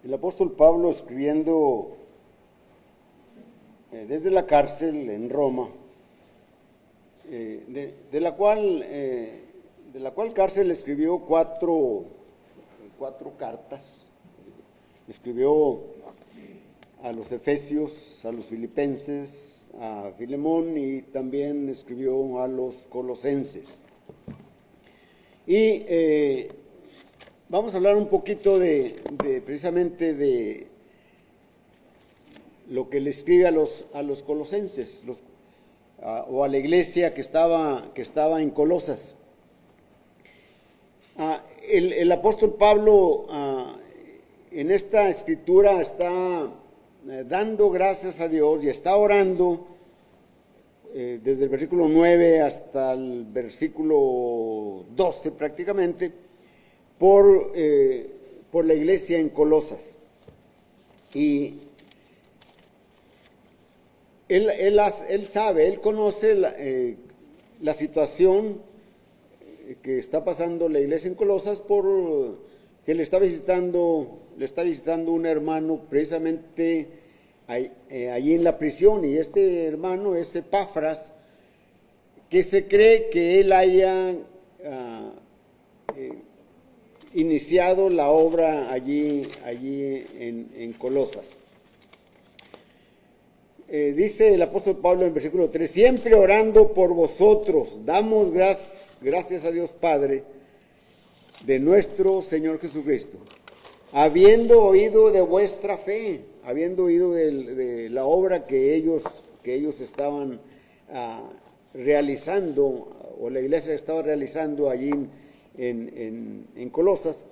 El apóstol Pablo, escribiendo desde la cárcel en Roma, de la cual cárcel escribió cuatro cartas. Escribió a los Efesios, a los Filipenses, a Filemón, y también escribió a los Colosenses. Y vamos a hablar un poquito precisamente de lo que le escribe a los colosenses, o a la iglesia que estaba en Colosas. El apóstol Pablo en esta escritura está dando gracias a Dios y está orando desde el versículo 9 hasta el versículo 12 prácticamente, por la iglesia en Colosas. Y él sabe, él conoce la situación que está pasando la iglesia en Colosas, por que le está visitando un hermano precisamente allí en la prisión, y este hermano es Epafras, que se cree que él haya iniciado la obra allí en Colosas. Dice el apóstol Pablo en versículo 3: siempre orando por vosotros, damos gracias a Dios Padre de nuestro Señor Jesucristo, habiendo oído de vuestra fe, habiendo oído de la obra que ellos estaban realizando, o la iglesia estaba realizando allí en Colosas,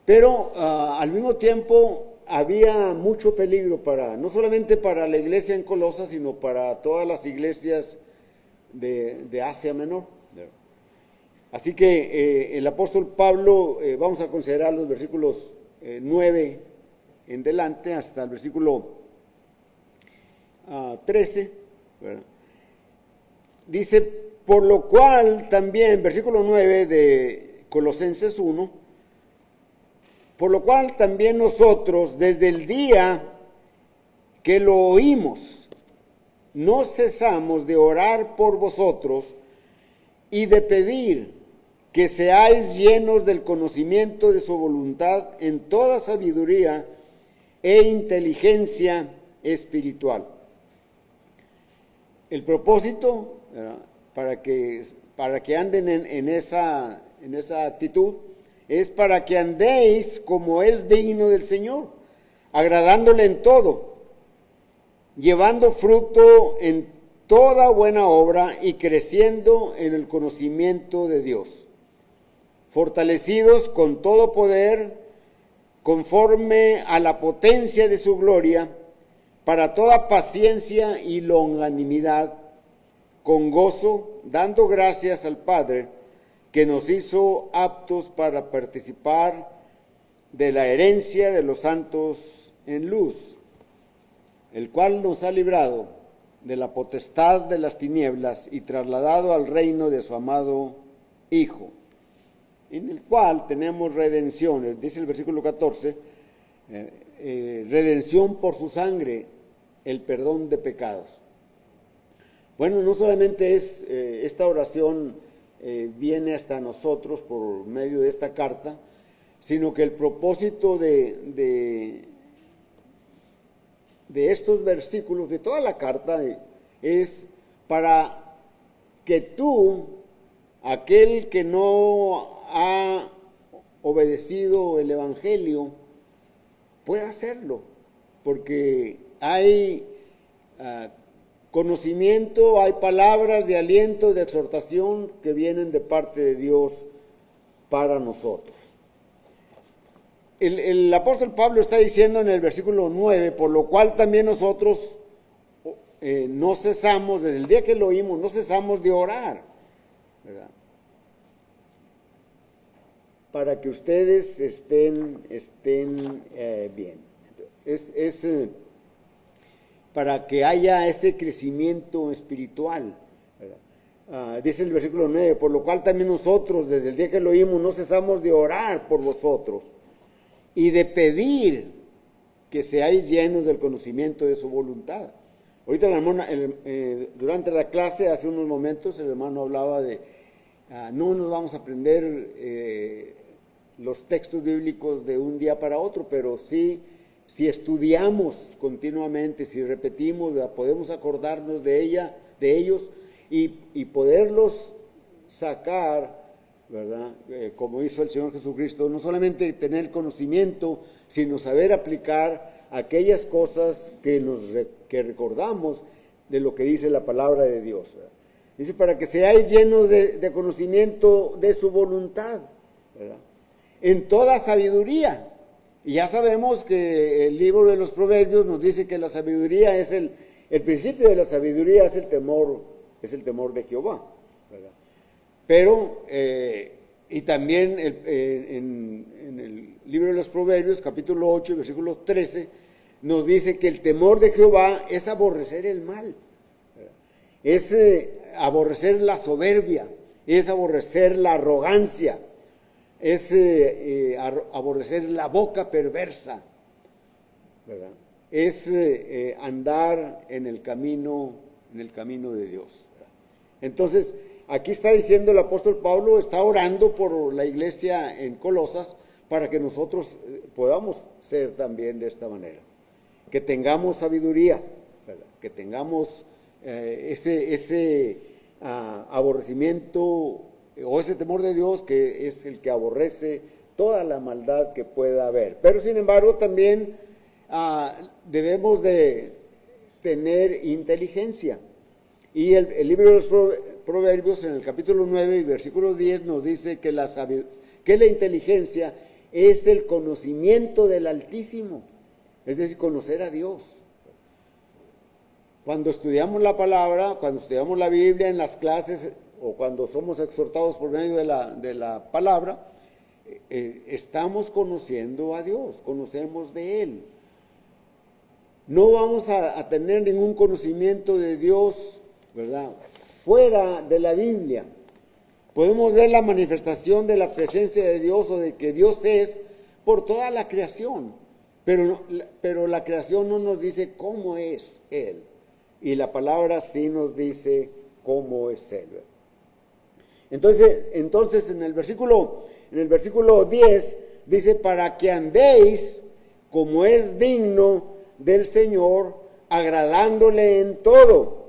pero al mismo tiempo había mucho peligro no solamente para la iglesia en Colosas, sino para todas las iglesias de Asia Menor. Así que el apóstol Pablo, vamos a considerar los versículos 9 en delante hasta el versículo 13, ¿verdad? Dice: por lo cual también, versículo 9 de Colosenses 1, por lo cual también nosotros, desde el día que lo oímos, no cesamos de orar por vosotros y de pedir que seáis llenos del conocimiento de su voluntad en toda sabiduría e inteligencia espiritual. El propósito, ¿verdad?, para que anden en esa actitud, es para que andéis como es digno del Señor, agradándole en todo, llevando fruto en toda buena obra y creciendo en el conocimiento de Dios, fortalecidos con todo poder, conforme a la potencia de su gloria, para toda paciencia y longanimidad, con gozo, dando gracias al Padre, que nos hizo aptos para participar de la herencia de los santos en luz, el cual nos ha librado de la potestad de las tinieblas y trasladado al reino de su amado Hijo, en el cual tenemos redención, dice el versículo 14, redención por su sangre, el perdón de pecados. Bueno, no solamente es esta oración viene hasta nosotros por medio de esta carta, sino que el propósito de estos versículos, de toda la carta, es para que tú, aquel que no ha obedecido el Evangelio, pueda hacerlo, porque hay conocimiento, hay palabras de aliento, de exhortación que vienen de parte de Dios para nosotros. El apóstol Pablo está diciendo en el versículo 9, por lo cual también nosotros no cesamos, desde el día que lo oímos, no cesamos de orar, ¿verdad?, para que ustedes estén bien. Para que haya ese crecimiento espiritual, ¿verdad? Dice el versículo 9, por lo cual también nosotros, desde el día que lo oímos, no cesamos de orar por vosotros y de pedir que seáis llenos del conocimiento de su voluntad. Ahorita la hermana, durante la clase, hace unos momentos, el hermano hablaba de, no nos vamos a aprender los textos bíblicos de un día para otro, pero sí, si estudiamos continuamente, si repetimos, podemos acordarnos de ellos y poderlos sacar, ¿verdad? Como hizo el Señor Jesucristo, no solamente tener conocimiento, sino saber aplicar aquellas cosas que recordamos de lo que dice la palabra de Dios, ¿verdad? Dice, para que seáis llenos de conocimiento de su voluntad, ¿verdad? En toda sabiduría. Y ya sabemos que el libro de los Proverbios nos dice que la sabiduría es el principio de la sabiduría es el temor de Jehová, ¿verdad? Pero, y también en el libro de los Proverbios, capítulo 8, versículo 13, nos dice que el temor de Jehová es aborrecer el mal, ¿verdad? Es aborrecer la soberbia, es aborrecer la arrogancia, es aborrecer la boca perversa, ¿verdad? Es andar en el camino de Dios, ¿verdad? Entonces, aquí está diciendo el apóstol Pablo, está orando por la iglesia en Colosas para que nosotros podamos ser también de esta manera, que tengamos sabiduría, ¿verdad? Que tengamos ese aborrecimiento o ese temor de Dios, que es el que aborrece toda la maldad que pueda haber. Pero sin embargo también debemos de tener inteligencia. Y el libro de los Proverbios en el capítulo 9 y versículo 10 nos dice que la inteligencia es el conocimiento del Altísimo, es decir, conocer a Dios. Cuando estudiamos la palabra, cuando estudiamos la Biblia en las clases o cuando somos exhortados por medio de la palabra, estamos conociendo a Dios, conocemos de Él. No vamos a tener ningún conocimiento de Dios, ¿verdad?, fuera de la Biblia. Podemos ver la manifestación de la presencia de Dios o de que Dios es por toda la creación, pero la creación no nos dice cómo es Él, y la palabra sí nos dice cómo es Él. Entonces en el versículo 10 dice, para que andéis como es digno del Señor, agradándole en todo.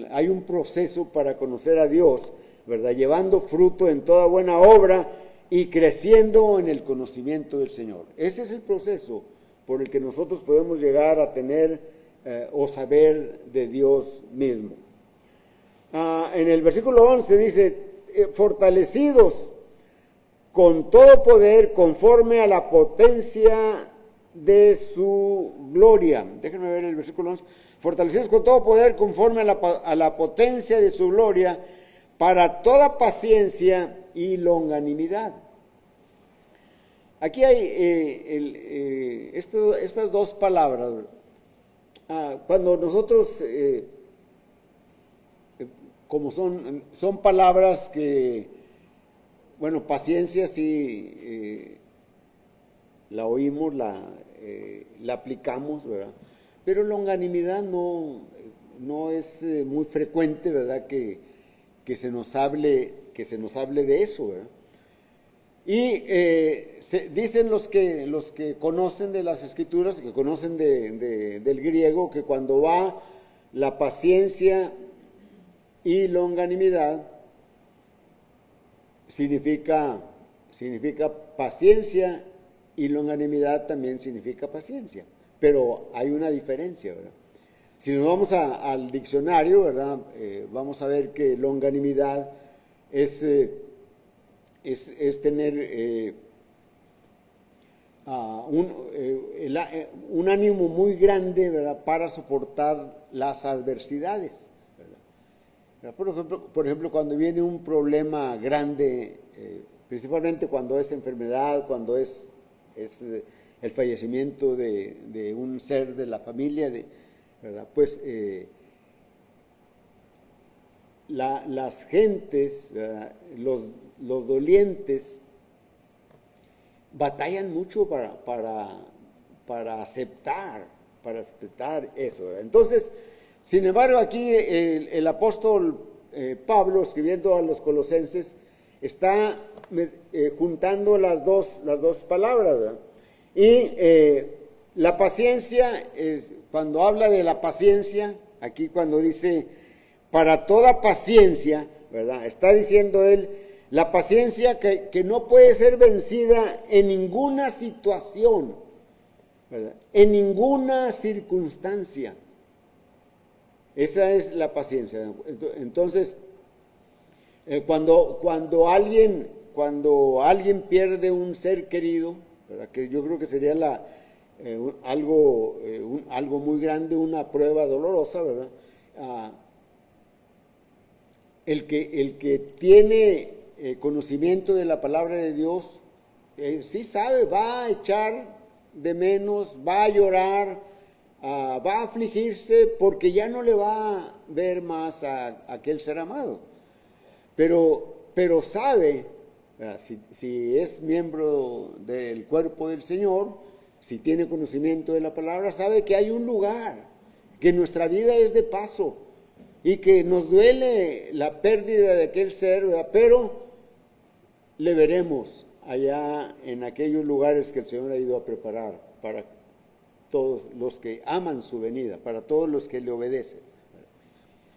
Hay un proceso para conocer a Dios, ¿verdad?, llevando fruto en toda buena obra y creciendo en el conocimiento del Señor. Ese es el proceso por el que nosotros podemos llegar a tener o saber de Dios mismo. En el versículo 11 dice, fortalecidos con todo poder conforme a la potencia de su gloria. Déjenme ver el versículo 11. Fortalecidos con todo poder conforme a la potencia de su gloria, para toda paciencia y longanimidad. Aquí hay estas dos palabras. Cuando nosotros, como son palabras que, bueno, paciencia sí la oímos, la aplicamos, ¿verdad? Pero longanimidad no es muy frecuente, ¿verdad?, que se nos hable de eso, ¿verdad? Y dicen los que conocen de las Escrituras, que conocen del griego, que cuando va la paciencia y longanimidad, significa paciencia, y longanimidad también significa paciencia. Pero hay una diferencia, ¿verdad? Si nos vamos al diccionario, ¿verdad?, vamos a ver que longanimidad es tener un ánimo muy grande, ¿verdad?, para soportar las adversidades, ¿verdad? Por ejemplo, cuando viene un problema grande, principalmente cuando es enfermedad, cuando es el fallecimiento de un ser de la familia, ¿verdad?, pues las gentes, ¿verdad?, los dolientes, batallan mucho para aceptar eso, ¿verdad? Entonces, sin embargo, aquí el apóstol Pablo, escribiendo a los colosenses, está juntando las dos palabras, ¿verdad? Y la paciencia, cuando habla de la paciencia, aquí cuando dice para toda paciencia, ¿verdad? Está diciendo él la paciencia que no puede ser vencida en ninguna situación, ¿verdad? En ninguna circunstancia. Esa es la paciencia. Entonces, cuando alguien pierde un ser querido, ¿verdad? Que yo creo que sería algo muy grande, una prueba dolorosa, ¿verdad? El que tiene conocimiento de la palabra de Dios, sí sabe, va a echar de menos, va a llorar, va a afligirse porque ya no le va a ver más a aquel ser amado. Pero sabe, si es miembro del cuerpo del Señor, si tiene conocimiento de la palabra, sabe que hay un lugar, que nuestra vida es de paso y que nos duele la pérdida de aquel ser, ¿verdad? Pero le veremos allá en aquellos lugares que el Señor ha ido a preparar para todos los que aman su venida, para todos los que le obedecen.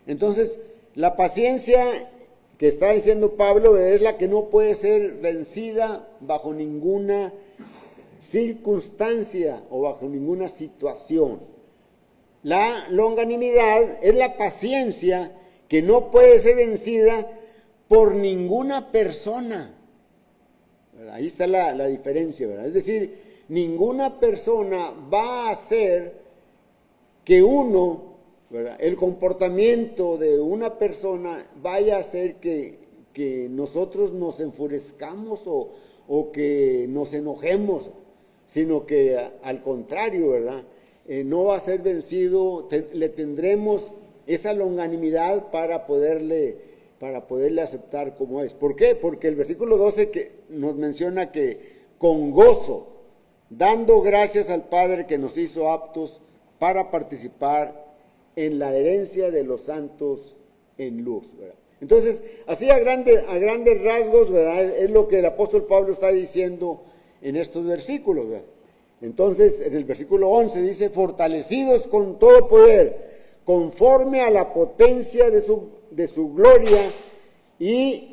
Entonces, la paciencia que está diciendo Pablo es la que no puede ser vencida bajo ninguna circunstancia o bajo ninguna situación. La longanimidad es la paciencia que no puede ser vencida por ninguna persona. Ahí está la diferencia, ¿verdad? Es decir, ninguna persona va a hacer que el comportamiento de una persona vaya a hacer que nosotros nos enfurezcamos o que nos enojemos, sino que al contrario, ¿verdad? No va a ser vencido, le tendremos esa longanimidad para poderle aceptar como es. ¿Por qué? Porque el versículo 12 que nos menciona que con gozo, dando gracias al Padre que nos hizo aptos para participar en la herencia de los santos en luz, ¿verdad? Entonces, así a grandes rasgos, ¿verdad? Es lo que el apóstol Pablo está diciendo en estos versículos, ¿verdad? Entonces, en el versículo 11 dice, fortalecidos con todo poder, conforme a la potencia de su gloria y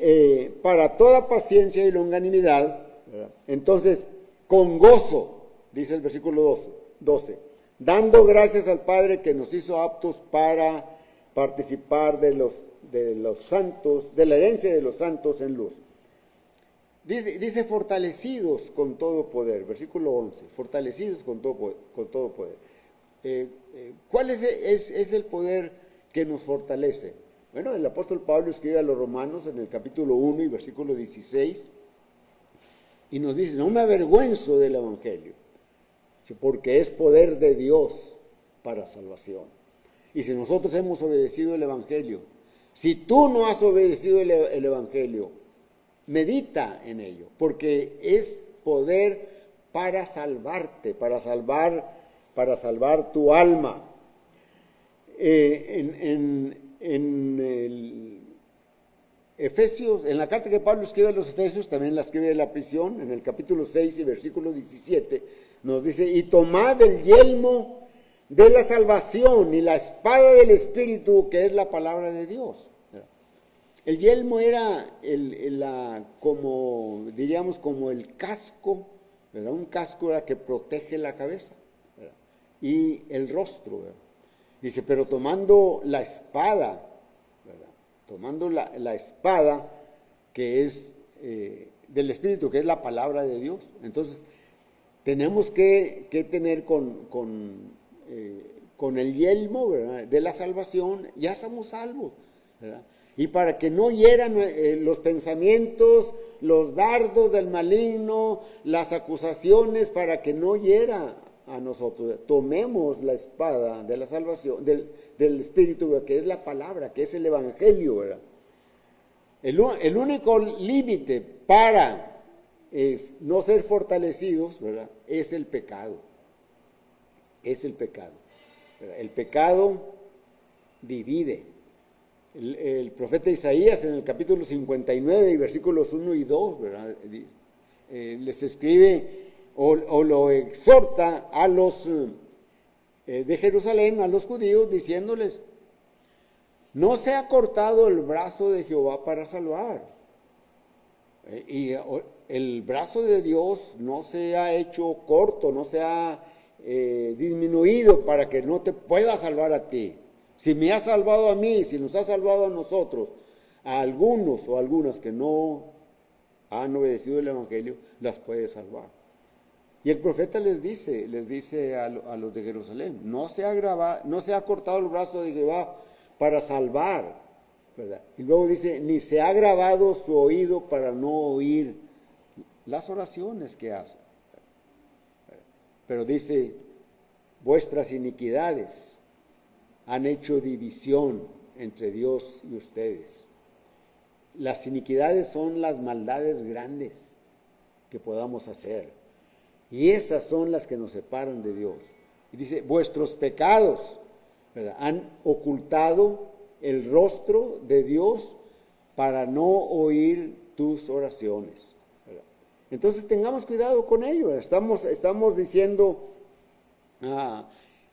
para toda paciencia y longanimidad, ¿verdad? Entonces, con gozo, dice el versículo 12, dando gracias al Padre que nos hizo aptos para participar de los santos, de la herencia de los santos en luz. Dice fortalecidos con todo poder, versículo 11, fortalecidos con todo poder. ¿Cuál es el poder que nos fortalece? Bueno, el apóstol Pablo escribe a los Romanos en el capítulo 1 y versículo 16 y nos dice, no me avergüenzo del Evangelio, porque es poder de Dios para salvación. Y si nosotros hemos obedecido el Evangelio, si tú no has obedecido el Evangelio, medita en ello, porque es poder para salvarte, para salvar tu alma. En el Efesios, en la carta que Pablo escribe a los Efesios, también la escribe de la prisión, en el capítulo 6 y versículo 17, nos dice, y tomad el yelmo de la salvación y la espada del Espíritu, que es la palabra de Dios. El yelmo era como el casco, ¿verdad? Un casco era que protege la cabeza, ¿verdad? Y el rostro, ¿verdad? Dice, pero tomando la espada, ¿verdad? Tomando la espada que es del Espíritu, que es la palabra de Dios. Entonces, tenemos que tener con el yelmo, ¿verdad? De la salvación, ya somos salvos, ¿verdad? Y para que no hieran los pensamientos, los dardos del maligno, las acusaciones, para que no hiera a nosotros. Tomemos la espada de la salvación, del Espíritu, ¿verdad? Que es la palabra, que es el Evangelio, ¿verdad? El único límite para es no ser fortalecidos, ¿verdad? Es el pecado. Es el pecado. ¿Verdad? El pecado divide. El profeta Isaías en el capítulo 59 y versículos 1 y 2, ¿verdad? Les escribe o lo exhorta a los de Jerusalén, a los judíos, diciéndoles: no se ha cortado el brazo de Jehová para salvar. Y el brazo de Dios no se ha hecho corto, no se ha disminuido para que no te pueda salvar a ti. Si me ha salvado a mí, si nos ha salvado a nosotros, a algunos o algunas que no han obedecido el Evangelio, las puede salvar. Y el profeta les dice a los de Jerusalén: no se ha cortado el brazo de Jehová para salvar, ¿verdad? Y luego dice: ni se ha grabado su oído para no oír las oraciones que hacen. Pero dice: vuestras iniquidades han hecho división entre Dios y ustedes. Las iniquidades son las maldades grandes que podamos hacer, y esas son las que nos separan de Dios. Y dice: vuestros pecados, ¿verdad?, han ocultado el rostro de Dios para no oír tus oraciones, ¿verdad? Entonces tengamos cuidado con ello. Estamos diciendo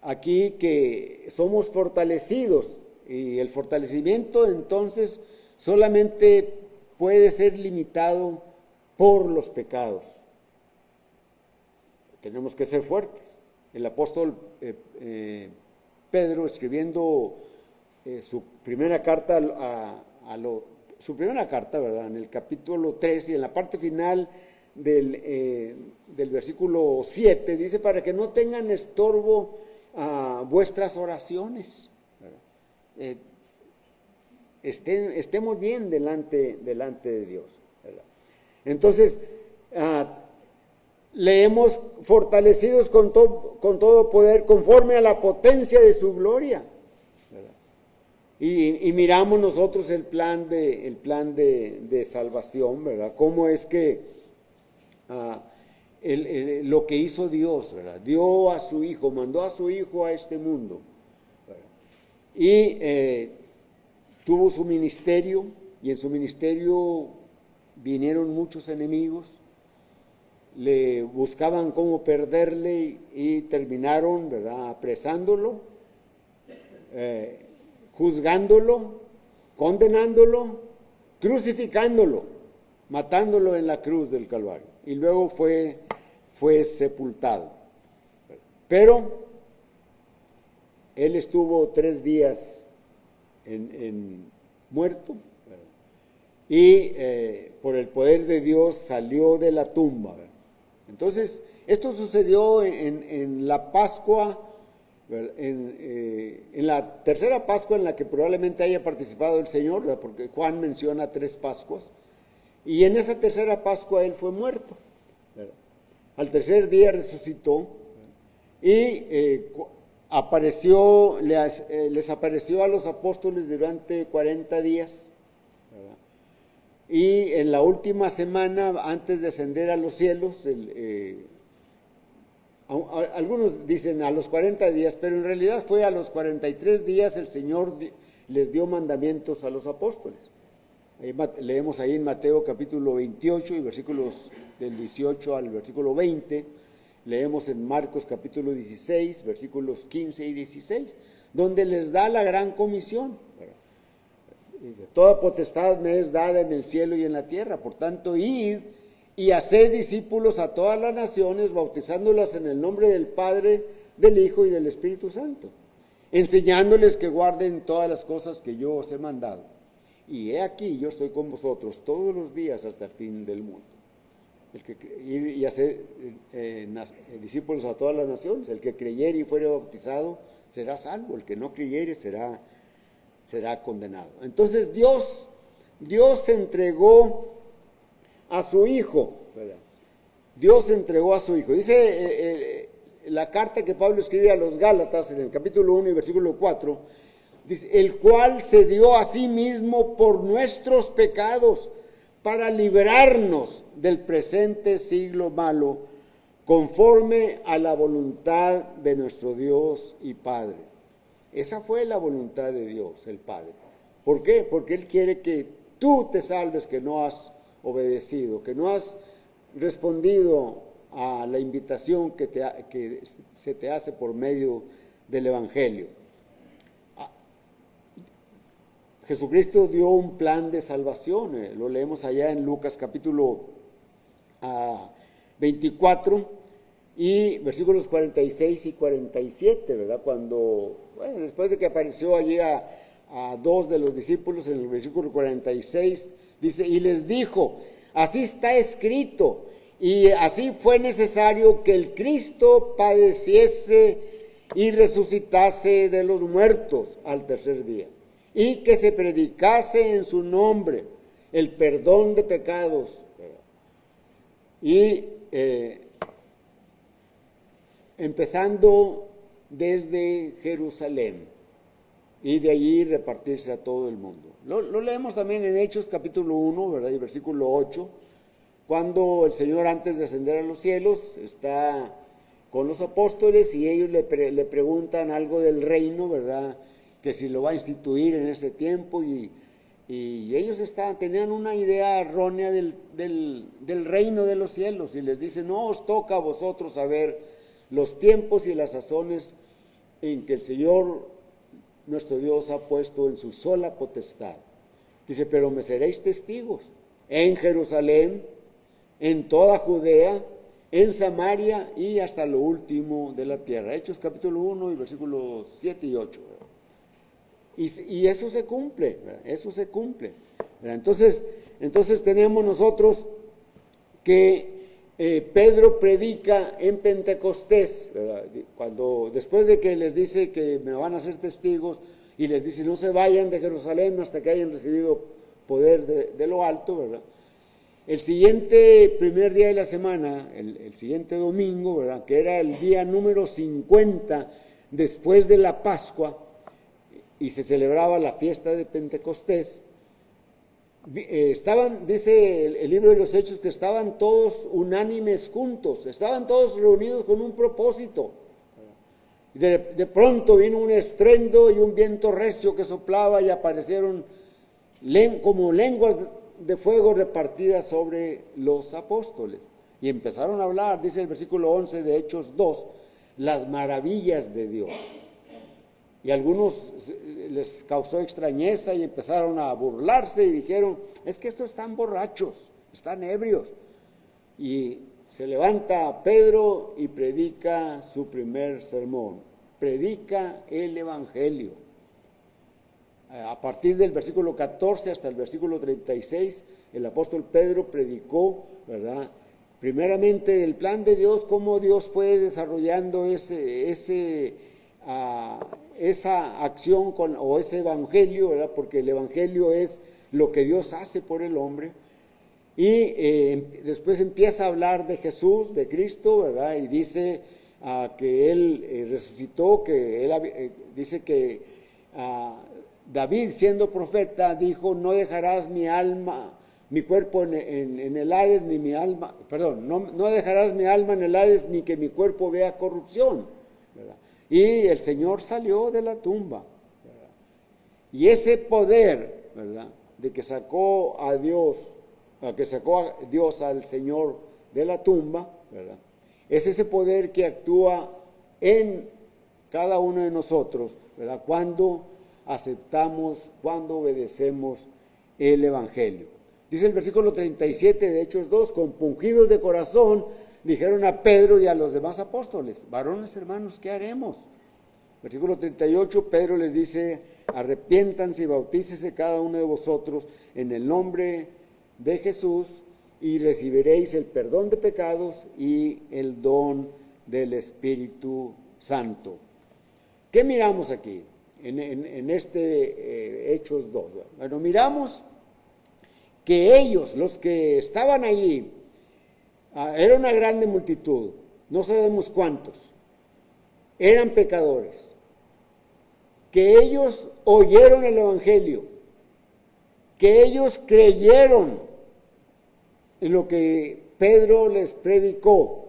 aquí que somos fortalecidos, y el fortalecimiento entonces solamente puede ser limitado por los pecados. Tenemos que ser fuertes. El apóstol Pedro, escribiendo su primera carta su primera carta, ¿verdad?, en el capítulo 3 y en la parte final del versículo 7, dice: para que no tengan estorbo vuestras oraciones, ¿verdad? Estemos bien delante de Dios, ¿verdad? Entonces, leemos: fortalecidos con todo poder, conforme a la potencia de su gloria, ¿verdad? Y miramos nosotros el plan de salvación, ¿verdad? Cómo es que lo que hizo Dios, ¿verdad? Dio a su Hijo, mandó a su Hijo a este mundo, ¿verdad? Y tuvo su ministerio, y en su ministerio vinieron muchos enemigos, le buscaban cómo perderle, y terminaron, ¿verdad?, apresándolo, juzgándolo, condenándolo, crucificándolo, matándolo en la cruz del Calvario, y luego fue sepultado. Pero él estuvo 3 días en muerto, ¿verdad?, y por el poder de Dios salió de la tumba, ¿verdad? Entonces, esto sucedió en la Pascua, en la tercera Pascua en la que probablemente haya participado el Señor, ¿verdad?, porque Juan menciona 3 Pascuas, y en esa tercera Pascua él fue muerto, ¿verdad? Al tercer día resucitó, y les apareció a los apóstoles durante 40 días, ¿verdad? Y en la última semana, antes de ascender a los cielos, algunos dicen a los 40 días, pero en realidad fue a los 43 días el Señor les dio mandamientos a los apóstoles. Leemos ahí en Mateo capítulo 28 y versículos del 18 al versículo 20, leemos en Marcos capítulo 16, versículos 15 y 16, donde les da la gran comisión, ¿verdad? Dice: toda potestad me es dada en el cielo y en la tierra, por tanto, id y haced discípulos a todas las naciones, bautizándolas en el nombre del Padre, del Hijo y del Espíritu Santo, enseñándoles que guarden todas las cosas que yo os he mandado. Y he aquí, yo estoy con vosotros todos los días hasta el fin del mundo. Y hacer discípulos a todas las naciones. El que creyere y fuere bautizado será salvo, el que no creyere será condenado. Entonces Dios entregó a su Hijo, ¿verdad? Dios entregó a su Hijo. Dice la carta que Pablo escribe a los Gálatas en el capítulo 1 y versículo 4, dice: el cual se dio a sí mismo por nuestros pecados, para librarnos del presente siglo malo, conforme a la voluntad de nuestro Dios y Padre. Esa fue la voluntad de Dios, el Padre. ¿Por qué? Porque Él quiere que tú te salves, que no has obedecido, que no has respondido a la invitación que se te hace por medio del Evangelio. Jesucristo dio un plan de salvación, lo leemos allá en Lucas capítulo 24 y versículos 46 y 47, ¿verdad? Cuando, después de que apareció allí a dos de los discípulos, en el versículo 46, dice, y les dijo, así está escrito, y así fue necesario que el Cristo padeciese y resucitase de los muertos al tercer día, y que se predicase en su nombre el perdón de pecados, y empezando desde Jerusalén, y de allí repartirse a todo el mundo. Lo leemos también en Hechos capítulo 1, ¿verdad? Y versículo 8, cuando el Señor, antes de ascender a los cielos, está con los apóstoles y ellos le preguntan algo del reino, ¿verdad? Que si lo va a instituir en ese tiempo, y ellos tenían una idea errónea del reino de los cielos, y les dice, no os toca a vosotros saber los tiempos y las sazones en que el Señor nuestro Dios ha puesto en su sola potestad. Dice, pero me seréis testigos en Jerusalén, en toda Judea, en Samaria y hasta lo último de la tierra. Hechos capítulo 1 y versículos 7 y 8. Y eso se cumple, ¿verdad? Eso se cumple, ¿verdad? Entonces tenemos nosotros que Pedro predica en Pentecostés, ¿verdad? Después de que les dice que me van a ser testigos, y les dice no se vayan de Jerusalén hasta que hayan recibido poder de lo alto, ¿verdad? El siguiente primer día de la semana, el siguiente domingo, ¿verdad? Que era el día número 50 después de la Pascua, y se celebraba la fiesta de Pentecostés, dice el libro de los Hechos, que estaban todos unánimes juntos, estaban todos reunidos con un propósito. De pronto vino un estruendo y un viento recio que soplaba, y aparecieron como lenguas de fuego repartidas sobre los apóstoles, y empezaron a hablar, dice el versículo 11 de Hechos 2, las maravillas de Dios. Y a algunos les causó extrañeza y empezaron a burlarse y dijeron, es que estos están borrachos, están ebrios. Y se levanta Pedro y predica su primer sermón, predica el Evangelio. A partir del versículo 14 hasta el versículo 36, el apóstol Pedro predicó, ¿verdad? Primeramente el plan de Dios, cómo Dios fue desarrollando esa acción o ese evangelio, ¿verdad? Porque el evangelio es lo que Dios hace por el hombre. Y después empieza a hablar de Jesús, de Cristo, ¿verdad? Y dice que Él resucitó, que Él dice que David, siendo profeta, dijo, no dejarás mi cuerpo en el Hades, ni mi alma, perdón, no dejarás mi alma en el Hades, ni que mi cuerpo vea corrupción, ¿verdad? Y el Señor salió de la tumba, ¿verdad? Y ese poder, ¿verdad? De que sacó a Dios al Señor de la tumba, ¿verdad? Es ese poder que actúa en cada uno de nosotros, ¿verdad? Cuando aceptamos, cuando obedecemos el Evangelio. Dice el versículo 37 de Hechos 2, compungidos de corazón, dijeron a Pedro y a los demás apóstoles, varones hermanos, ¿qué haremos? Versículo 38, Pedro les dice, arrepiéntanse y bautícese cada uno de vosotros en el nombre de Jesús y recibiréis el perdón de pecados y el don del Espíritu Santo. ¿Qué miramos aquí en este Hechos 2? Bueno, miramos que ellos, los que estaban allí, era una grande multitud, no sabemos cuántos, eran pecadores, que ellos oyeron el Evangelio, que ellos creyeron lo que Pedro les predicó,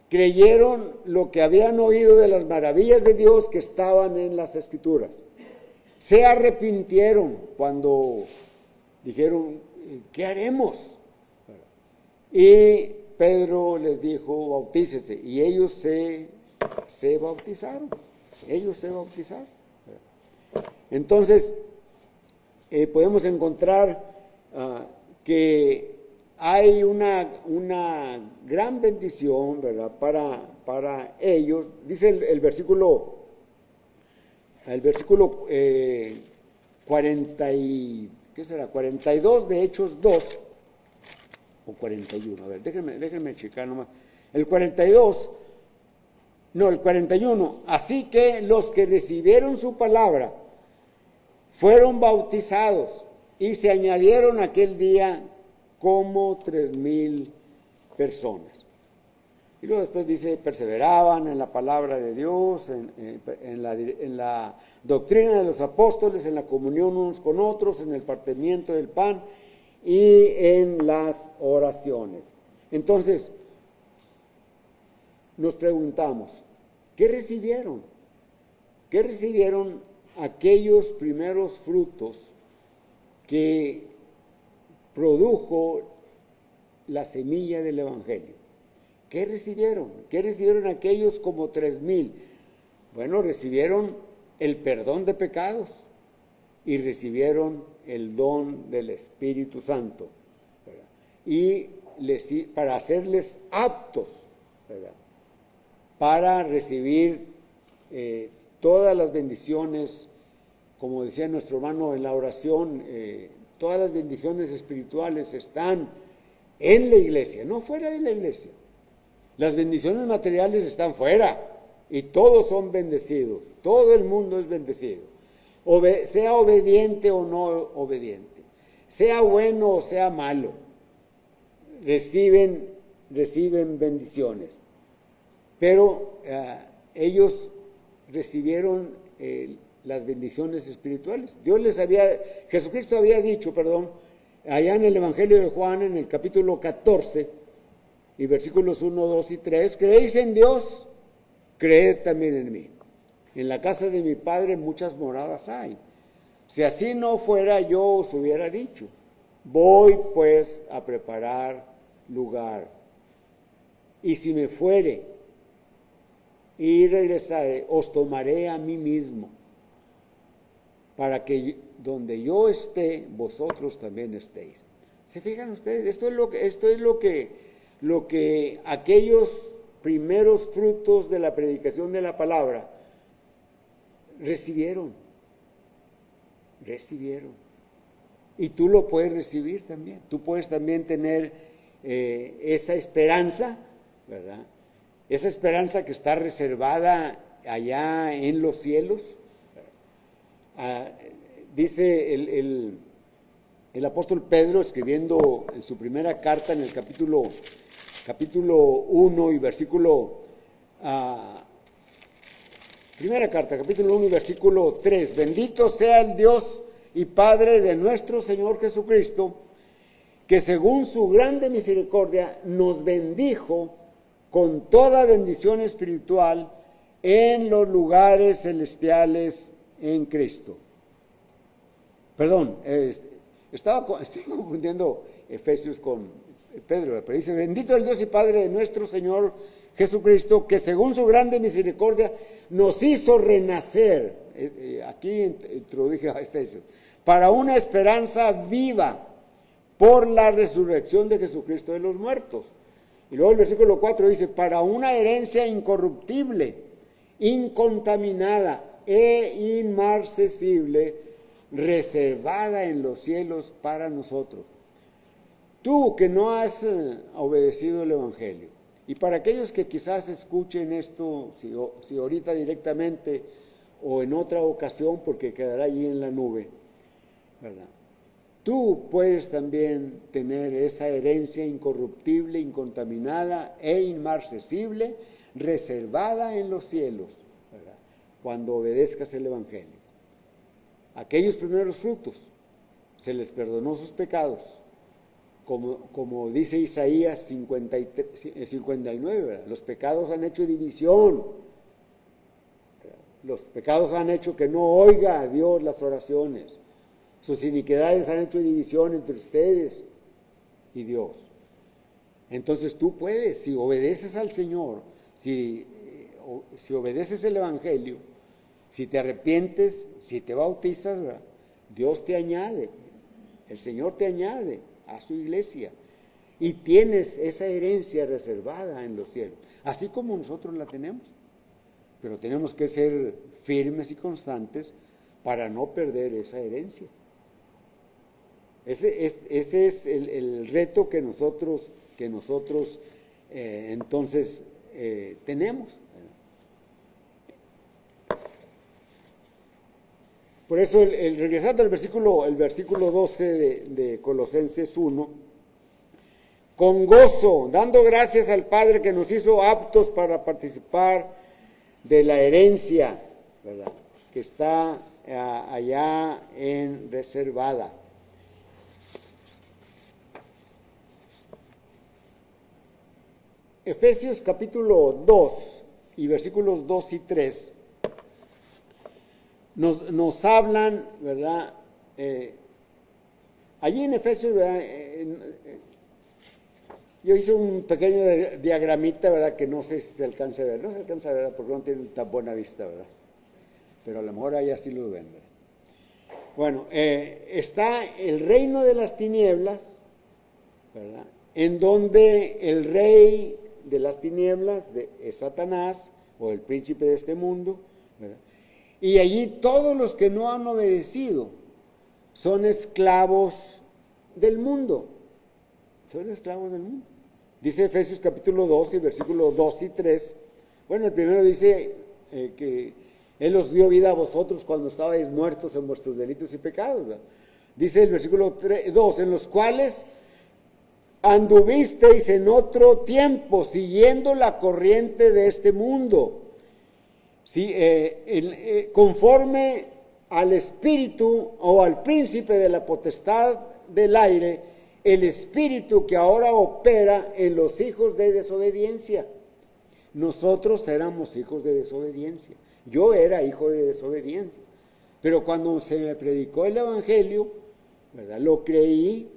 creyeron lo que habían oído de las maravillas de Dios que estaban en las Escrituras. Se arrepintieron cuando dijeron, ¿qué haremos? Y Pedro les dijo, bautícese, y ellos se bautizaron. Ellos se bautizaron. Entonces, podemos encontrar que hay una gran bendición, ¿verdad?, para ellos. Dice el versículo 40 y, ¿qué será? 42 de Hechos 2 o 41. A ver, déjenme checar nomás. El 41. Así que los que recibieron su palabra fueron bautizados y se añadieron aquel día como 3,000 personas. Y luego después dice, perseveraban en la palabra de Dios, en la doctrina de los apóstoles, en la comunión unos con otros, en el partimiento del pan y en las oraciones. Entonces, nos preguntamos, ¿qué recibieron? ¿Qué recibieron aquellos primeros frutos que produjo la semilla del Evangelio? ¿Qué recibieron? ¿Qué recibieron aquellos como 3,000? Bueno, recibieron el perdón de pecados y recibieron el don del Espíritu Santo, ¿verdad? Y para hacerles aptos, ¿verdad?, para recibir todas las bendiciones, como decía nuestro hermano en la oración, todas las bendiciones espirituales están en la iglesia, no fuera de la iglesia. Las bendiciones materiales están fuera y todos son bendecidos, todo el mundo es bendecido, sea obediente o no obediente, sea bueno o sea malo, reciben bendiciones. Pero ellos recibieron las bendiciones espirituales. Jesucristo había dicho, allá en el Evangelio de Juan, en el capítulo 14, y versículos 1, 2 y 3, ¿creéis en Dios? Creed también en mí. En la casa de mi Padre muchas moradas hay. Si así no fuera, yo os hubiera dicho, voy pues a preparar lugar. Y si me fuere y regresaré, os tomaré a mí mismo, para que donde yo esté, vosotros también estéis. ¿Se fijan ustedes? Esto es lo que aquellos primeros frutos de la predicación de la palabra recibieron. Y tú lo puedes recibir también. Tú puedes también tener esa esperanza, ¿verdad? Esa esperanza que está reservada allá en los cielos. Dice el apóstol Pedro, escribiendo en su primera carta en el capítulo 1 y versículo primera carta, capítulo 1 y versículo 3, bendito sea el Dios y Padre de nuestro Señor Jesucristo, que según su grande misericordia nos bendijo con toda bendición espiritual en los lugares celestiales en Cristo. Perdón, estoy confundiendo Efesios con Pedro, pero dice, bendito el Dios y Padre de nuestro Señor Jesucristo, que según su grande misericordia nos hizo renacer, aquí introduje a Efesios, para una esperanza viva por la resurrección de Jesucristo de los muertos. Y luego el versículo 4 dice, para una herencia incorruptible, incontaminada e inmarcesible, reservada en los cielos para nosotros. Tú que no has obedecido el Evangelio, y para aquellos que quizás escuchen esto, si ahorita directamente o en otra ocasión, porque quedará allí en la nube, ¿verdad? Tú puedes también tener esa herencia incorruptible, incontaminada e inmarcesible, reservada en los cielos, ¿verdad?, cuando obedezcas el Evangelio. Aquellos primeros frutos, se les perdonó sus pecados, como dice Isaías 59, ¿verdad? Los pecados han hecho división. Los pecados han hecho que no oiga a Dios las oraciones. Sus iniquidades han hecho división entre ustedes y Dios. Entonces tú puedes, si obedeces al Señor, si obedeces el Evangelio, si te arrepientes, si te bautizas, ¿verdad? Dios te añade, el Señor te añade a su iglesia y tienes esa herencia reservada en los cielos, así como nosotros la tenemos. Pero tenemos que ser firmes y constantes para no perder esa herencia. Ese es el reto que nosotros entonces tenemos. Por eso, regresando al versículo 12 de Colosenses 1, con gozo, dando gracias al Padre que nos hizo aptos para participar de la herencia, ¿verdad?, que está allá en reservada. Efesios capítulo 2 y versículos 2 y 3 nos hablan, ¿verdad? Allí en Efesios, ¿verdad? Yo hice un pequeño diagramita, ¿verdad?, que no sé si se alcanza a ver. No se alcanza a ver porque no tiene tan buena vista, ¿verdad? Pero a lo mejor ahí así lo ven, ¿verdad? Bueno, está el reino de las tinieblas, ¿verdad?, en donde el rey de las tinieblas es Satanás, o el príncipe de este mundo, ¿verdad? Y allí todos los que no han obedecido son esclavos del mundo. Son esclavos del mundo. Dice Efesios capítulo 2 y versículos 2 y 3. Bueno, el primero dice que Él os dio vida a vosotros cuando estabais muertos en vuestros delitos y pecados, ¿verdad? Dice el versículo 2, en los cuales anduvisteis en otro tiempo, siguiendo la corriente de este mundo, ¿sí? Conforme al espíritu o al príncipe de la potestad del aire, el espíritu que ahora opera en los hijos de desobediencia. Nosotros éramos hijos de desobediencia. Yo era hijo de desobediencia. Pero cuando se me predicó el Evangelio, ¿verdad?, lo creí,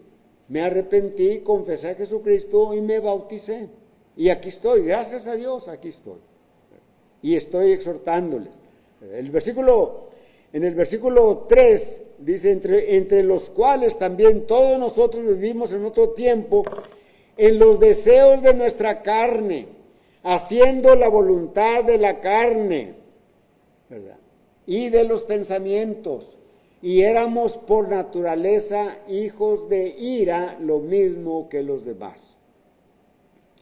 me arrepentí, confesé a Jesucristo y me bauticé. Y aquí estoy, gracias a Dios, aquí estoy. Y estoy exhortándoles. En el versículo 3 dice, entre los cuales también todos nosotros vivimos en otro tiempo, en los deseos de nuestra carne, haciendo la voluntad de la carne, ¿verdad?, y de los pensamientos, y éramos por naturaleza hijos de ira, lo mismo que los demás.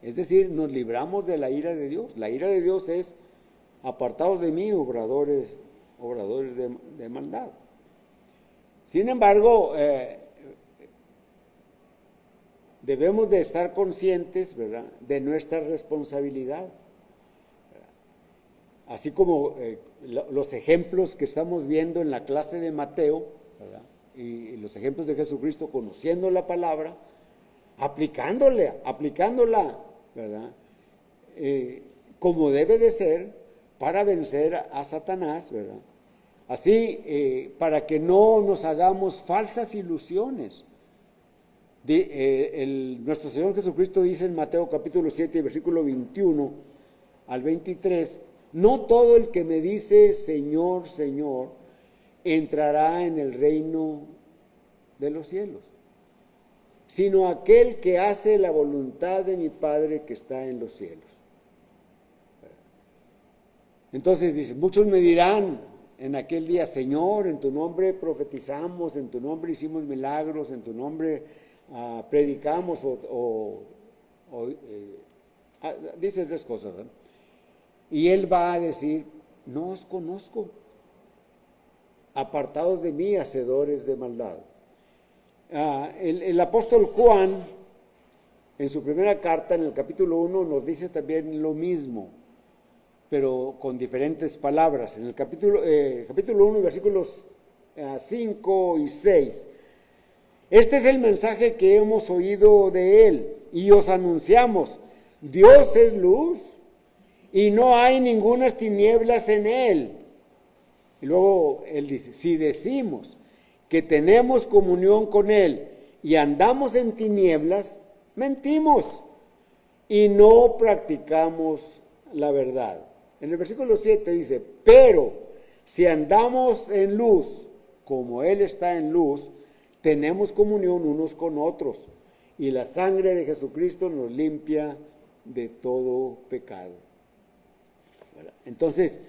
Es decir, nos libramos de la ira de Dios. La ira de Dios es: apartados de mí, obradores de maldad. Sin embargo, debemos de estar conscientes, ¿verdad?, de nuestra responsabilidad, ¿verdad? Así como los ejemplos que estamos viendo en la clase de Mateo, ¿verdad?, y los ejemplos de Jesucristo, conociendo la palabra, aplicándola, ¿verdad?, como debe de ser, para vencer a Satanás, ¿verdad? Así, para que no nos hagamos falsas ilusiones. Nuestro Señor Jesucristo dice en Mateo capítulo 7, versículo 21 al 23, no todo el que me dice Señor, Señor, entrará en el reino de los cielos, sino aquel que hace la voluntad de mi Padre que está en los cielos. Entonces dice, muchos me dirán en aquel día, Señor, en tu nombre profetizamos, en tu nombre hicimos milagros, en tu nombre predicamos, dice tres cosas, ¿eh? Y Él va a decir, no os conozco, apartados de mí, hacedores de maldad. El apóstol Juan, en su primera carta, en el capítulo 1, nos dice también lo mismo, pero con diferentes palabras. En el capítulo 1, versículos 5 y 6, Este es el mensaje que hemos oído de Él y os anunciamos. Dios es luz y no hay ningunas tinieblas en Él. Y luego Él dice, si decimos que tenemos comunión con Él y andamos en tinieblas, mentimos y no practicamos la verdad. En el versículo 7 dice, pero si andamos en luz, como Él está en luz, tenemos comunión unos con otros, y la sangre de Jesucristo nos limpia de todo pecado. Entonces,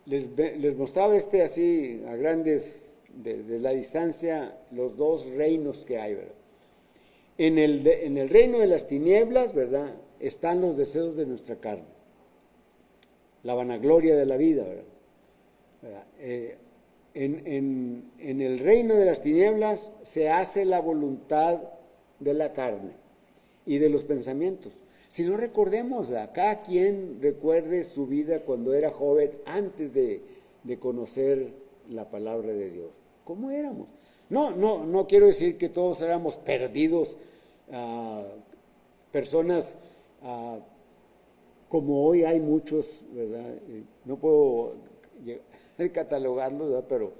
les mostraba así a grandes de la distancia los dos reinos que hay, ¿verdad? En el reino de las tinieblas, ¿verdad?, están los deseos de nuestra carne, la vanagloria de la vida, ¿verdad? En el reino de las tinieblas se hace la voluntad de la carne y de los pensamientos. Si no, recordemos, ¿verdad?, cada quien recuerde su vida cuando era joven, antes de conocer la palabra de Dios. ¿Cómo éramos? No quiero decir que todos éramos perdidos, personas como hoy hay muchos, ¿verdad? No puedo catalogarlos, ¿verdad? Pero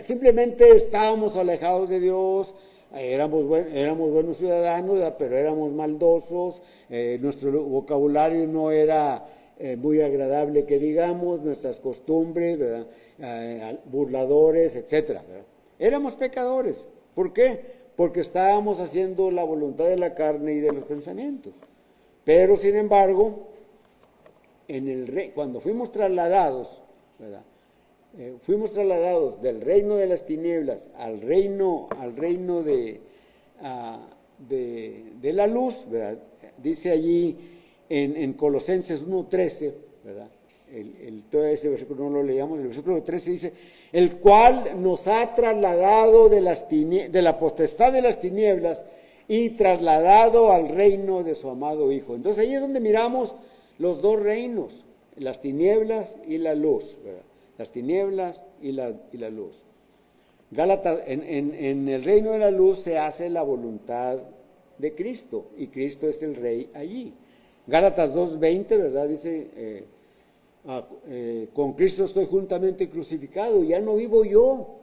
simplemente estábamos alejados de Dios, éramos buenos ciudadanos, ¿verdad?, pero éramos maldosos, nuestro vocabulario no era muy agradable que digamos, nuestras costumbres, ¿verdad?, burladores, etcétera, ¿verdad? Éramos pecadores. ¿Por qué? Porque estábamos haciendo la voluntad de la carne y de los pensamientos. Pero, sin embargo, cuando fuimos trasladados, ¿verdad?, fuimos trasladados del reino de las tinieblas al reino de la luz, ¿verdad? Dice allí en Colosenses 1:13, ¿verdad? Todo ese versículo no lo leíamos. El versículo 13 dice, el cual nos ha trasladado de la potestad de las tinieblas y trasladado al reino de su amado Hijo. Entonces ahí es donde miramos los dos reinos, las tinieblas y la luz, ¿verdad? Las tinieblas y la luz. Gálatas, en el reino de la luz se hace la voluntad de Cristo y Cristo es el rey allí. Gálatas 2:20, ¿verdad? Dice, con Cristo estoy juntamente crucificado, ya no vivo yo,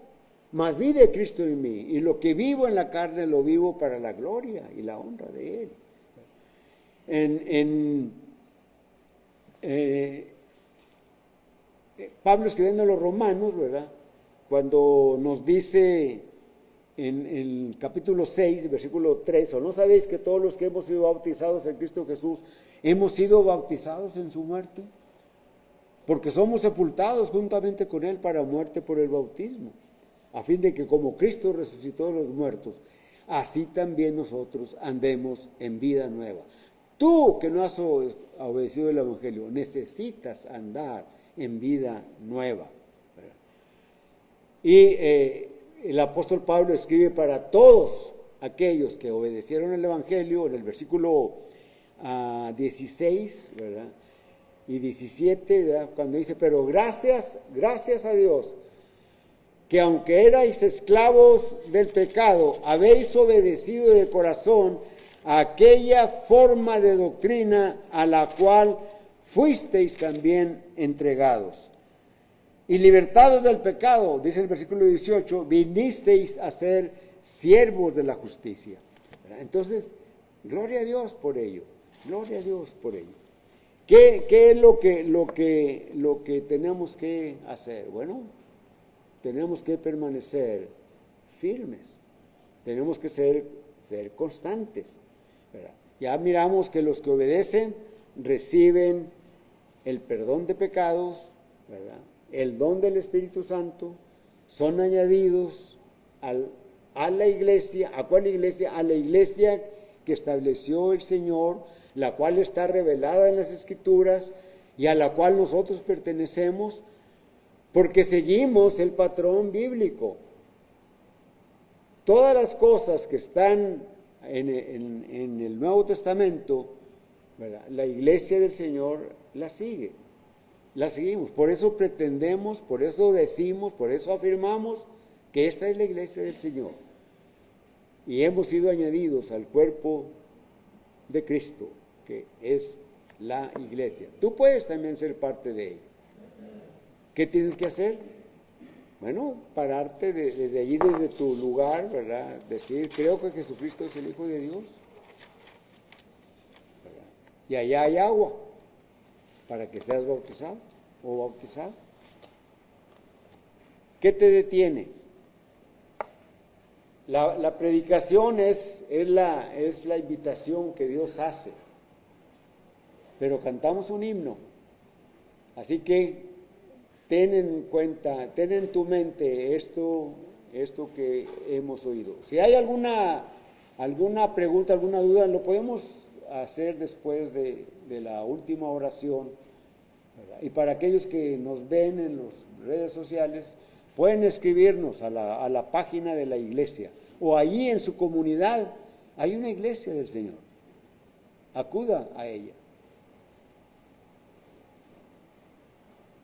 mas vive Cristo en mí, y lo que vivo en la carne lo vivo para la gloria y la honra de Él. Pablo, escribiendo a los romanos, ¿verdad?, cuando nos dice en el capítulo 6, versículo 3, ¿o no sabéis que todos los que hemos sido bautizados en Cristo Jesús hemos sido bautizados en su muerte? Porque somos sepultados juntamente con Él para muerte por el bautismo, a fin de que como Cristo resucitó de los muertos, así también nosotros andemos en vida nueva. Tú que no has obedecido el Evangelio, necesitas andar en vida nueva, ¿verdad? Y el apóstol Pablo escribe para todos aquellos que obedecieron el Evangelio, en el versículo 16, ¿verdad?, y 17, ¿verdad?, cuando dice, pero gracias a Dios, que aunque erais esclavos del pecado, habéis obedecido de corazón a aquella forma de doctrina a la cual fuisteis también entregados. Y libertados del pecado, dice el versículo 18, vinisteis a ser siervos de la justicia. ¿Verdad? Entonces, gloria a Dios por ello, gloria a Dios por ello. ¿Qué es lo que tenemos que hacer? Bueno, tenemos que permanecer firmes, tenemos que ser constantes, ¿verdad? Ya miramos que los que obedecen reciben el perdón de pecados, ¿verdad?, el don del Espíritu Santo, son añadidos a la iglesia. ¿A cuál iglesia? A la iglesia que estableció el Señor, la cual está revelada en las Escrituras y a la cual nosotros pertenecemos, porque seguimos el patrón bíblico. Todas las cosas que están en el Nuevo Testamento, ¿verdad?, la iglesia del Señor las sigue. la seguimos. Por eso pretendemos, por eso decimos, por eso afirmamos que esta es la iglesia del Señor. Y hemos sido añadidos al cuerpo de Cristo, que es la iglesia. Tú puedes también ser parte de ella. ¿Qué tienes que hacer? Bueno, pararte desde allí, desde tu lugar, ¿verdad? Decir, creo que Jesucristo es el Hijo de Dios. ¿Verdad? Y allá hay agua para que seas bautizado o bautizado. ¿Qué te detiene? La predicación es la invitación que Dios hace, pero cantamos un himno, así que ten en cuenta, ten en tu mente esto que hemos oído. Si hay alguna pregunta, alguna duda, lo podemos hacer después de la última oración, ¿verdad? Y para aquellos que nos ven en las redes sociales, pueden escribirnos a la página de la iglesia, o allí en su comunidad hay una iglesia del Señor. Acuda a ella.